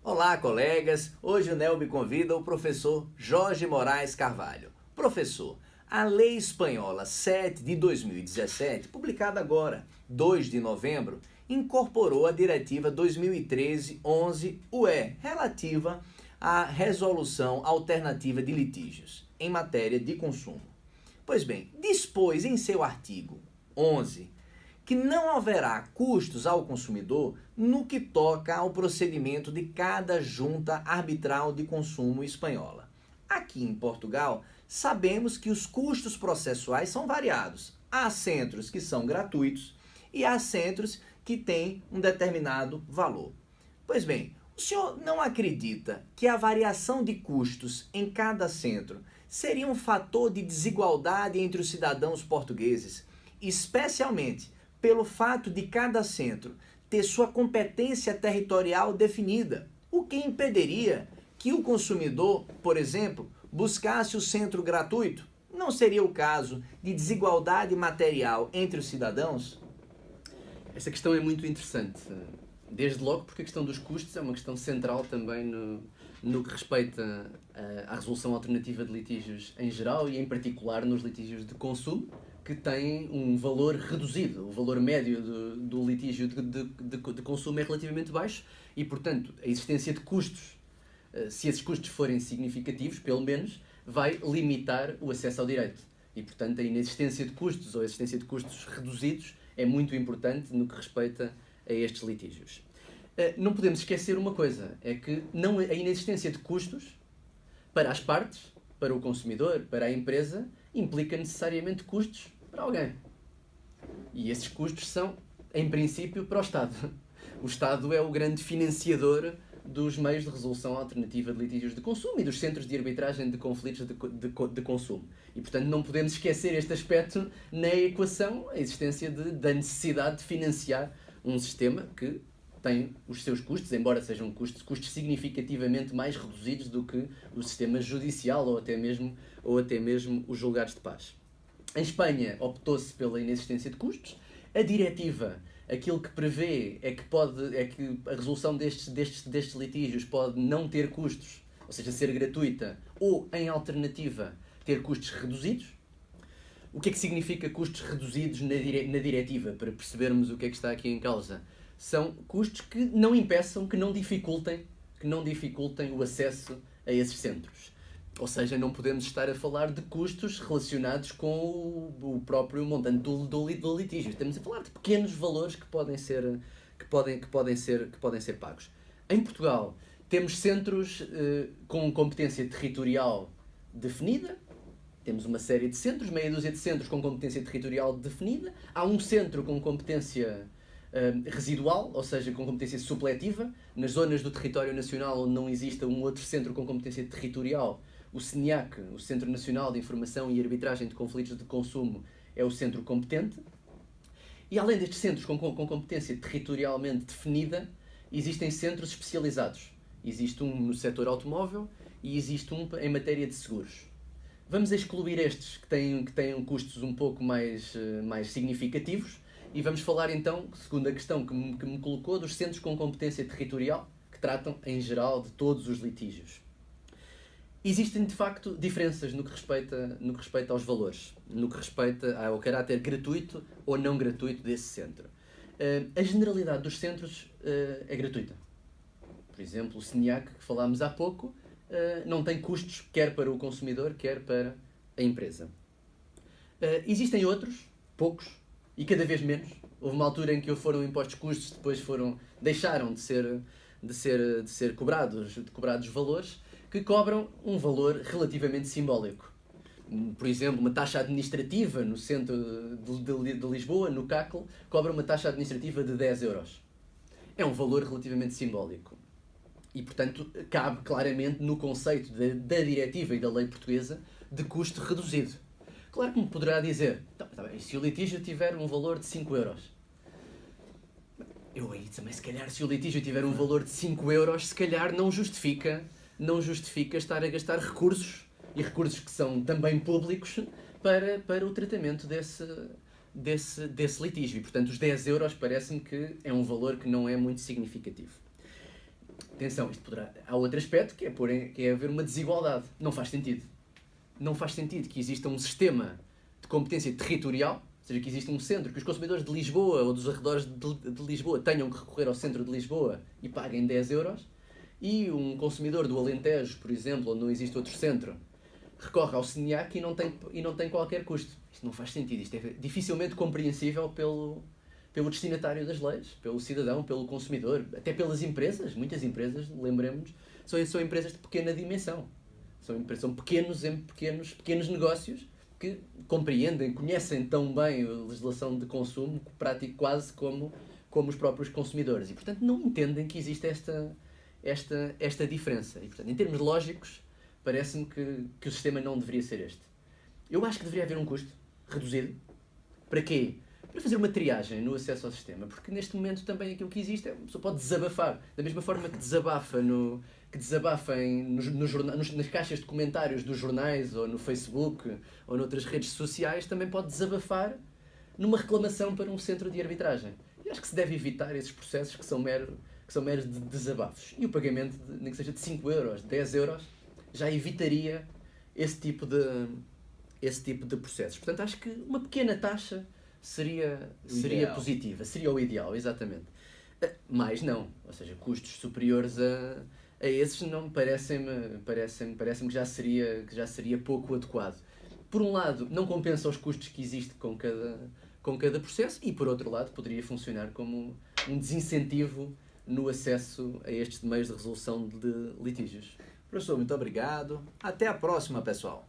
Olá, colegas! Hoje o NEL me convida o professor Jorge Moraes Carvalho. Professor, a Lei Espanhola 7 de 2017, publicada agora, 2 de novembro, incorporou a Diretiva 2013/11/UE, relativa à resolução alternativa de litígios em matéria de consumo. Pois bem, dispôs em seu artigo 11 que não haverá custos ao consumidor no que toca ao procedimento de cada junta arbitral de consumo espanhola. Aqui em Portugal, sabemos que os custos processuais são variados. Há centros que são gratuitos e há centros que têm um determinado valor. Pois bem, o senhor não acredita que a variação de custos em cada centro seria um fator de desigualdade entre os cidadãos portugueses, especialmente pelo fato de cada centro ter sua competência territorial definida, o que impediria que o consumidor, por exemplo, buscasse o centro gratuito? Não seria o caso de desigualdade material entre os cidadãos? Essa questão é muito interessante, desde logo porque a questão dos custos é uma questão central também no que respeita à resolução alternativa de litígios em geral e em particular nos litígios de consumo, que têm um valor reduzido. O valor médio do litígio de consumo é relativamente baixo e, portanto, a existência de custos, se esses custos forem significativos, pelo menos, vai limitar o acesso ao direito. E, portanto, a inexistência de custos ou a existência de custos reduzidos é muito importante no que respeita a estes litígios. Não podemos esquecer uma coisa, é que a inexistência de custos para as partes, para o consumidor, para a empresa, implica necessariamente custos para alguém. E esses custos são, em princípio, para o Estado. O Estado é o grande financiador dos meios de resolução alternativa de litígios de consumo e dos centros de arbitragem de conflitos de consumo. E, portanto, não podemos esquecer este aspecto na equação, a existência da necessidade de financiar um sistema que tem os seus custos, embora sejam custos significativamente mais reduzidos do que o sistema judicial ou até mesmo os julgados de paz. Em Espanha optou-se pela inexistência de custos. A diretiva, aquilo que prevê é que a resolução destes litígios pode não ter custos, ou seja, ser gratuita, ou, em alternativa, ter custos reduzidos. O que é que significa custos reduzidos na diretiva, para percebermos o que é que está aqui em causa? São custos que não impeçam, que não dificultem o acesso a esses centros. Ou seja, não podemos estar a falar de custos relacionados com o próprio montante do litígio. Estamos a falar de pequenos valores que podem ser pagos. Em Portugal, temos centros com competência territorial definida. Temos uma série de centros, meia dúzia de centros com competência territorial definida. Há um centro com competência residual, ou seja, com competência supletiva. Nas zonas do território nacional onde não exista um outro centro com competência territorial, o CNIAC, o Centro Nacional de Informação e Arbitragem de Conflitos de Consumo, é o centro competente. E além destes centros com competência territorialmente definida, existem centros especializados. Existe um no setor automóvel e existe um em matéria de seguros. Vamos excluir estes que têm custos um pouco mais significativos e vamos falar então, segundo a questão que me colocou, dos centros com competência territorial, que tratam em geral de todos os litígios. Existem, de facto, diferenças no que respeita aos valores, no que respeita ao caráter gratuito ou não gratuito desse centro. A generalidade dos centros é gratuita. Por exemplo, o CNIAC, que falámos há pouco, não tem custos, quer para o consumidor, quer para a empresa. Existem outros, poucos, e cada vez menos. Houve uma altura em que foram impostos custos, depois deixaram de ser cobrados valores, que cobram um valor relativamente simbólico. Por exemplo, uma taxa administrativa no centro de Lisboa, no CACL, cobra uma taxa administrativa de 10 euros. É um valor relativamente simbólico. E, portanto, cabe claramente no conceito da diretiva e da lei portuguesa de custo reduzido. Claro que me poderá dizer, tá bem, se o litígio tiver um valor de 5 euros? Eu aí também, se calhar, se o litígio tiver um valor de 5 euros, se calhar não justifica estar a gastar recursos, e recursos que são também públicos, para o tratamento desse litígio. E, portanto, os 10 euros parece-me que é um valor que não é muito significativo. Atenção, há outro aspecto que é haver uma desigualdade. Não faz sentido. Não faz sentido que exista um sistema de competência territorial, ou seja, que exista um centro, que os consumidores de Lisboa ou dos arredores de Lisboa tenham que recorrer ao centro de Lisboa e paguem 10 euros, e um consumidor do Alentejo, por exemplo, onde não existe outro centro, recorre ao SENIAC e não tem qualquer custo. Isto não faz sentido. Isto é dificilmente compreensível pelo destinatário das leis, pelo cidadão, pelo consumidor, até pelas empresas. Muitas empresas, lembremos, são empresas de pequena dimensão. São pequenos negócios que compreendem, conhecem tão bem a legislação de consumo, prático quase como os próprios consumidores. E, portanto, não entendem que existe esta diferença. E, portanto, em termos lógicos, parece-me que o sistema não deveria ser este. Eu acho que deveria haver um custo reduzido. Para quê? Para fazer uma triagem no acesso ao sistema, porque neste momento também aquilo que existe é uma pessoa pode desabafar, da mesma forma que desabafa nas caixas de comentários dos jornais ou no Facebook ou noutras redes sociais, também pode desabafar numa reclamação para um centro de arbitragem. E acho que se deve evitar esses processos que são meros desabafos. E o pagamento, nem que seja de 5 euros, 10 euros, já evitaria esse tipo de processos. Portanto, acho que uma pequena taxa seria positiva, seria o ideal, exatamente. Mas não, ou seja, custos superiores a esses não parece-me que já seria pouco adequado. Por um lado, não compensa os custos que existem com cada processo e, por outro lado, poderia funcionar como um desincentivo no acesso a estes meios de resolução de litígios. Professor, muito obrigado. Até a próxima, pessoal.